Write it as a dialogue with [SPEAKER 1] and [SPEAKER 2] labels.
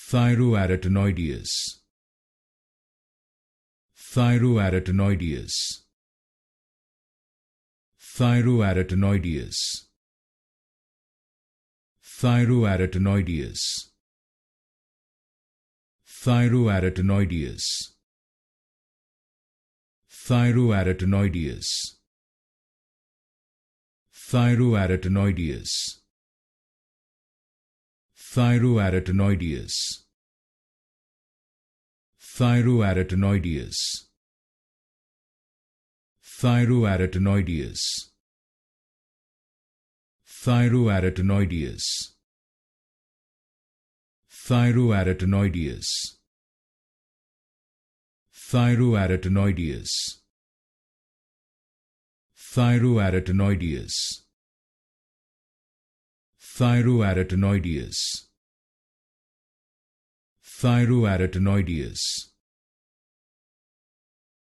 [SPEAKER 1] Thyroarytenoideus. Thyroarytenoideus. Thyroarytenoideus. Thyroarytenoideus. Thyroarytenoideus. Thyroarytenoideus. Thyroarytenoideus. Thyroarytenoideus. Thyroarytenoideus. Thyroarytenoideus. Thyroarytenoideus. Thyroarytenoideus. Thyroarytenoideus. Thyroarytenoideus. Thyroarytenoideus. Thyroarytenoideus.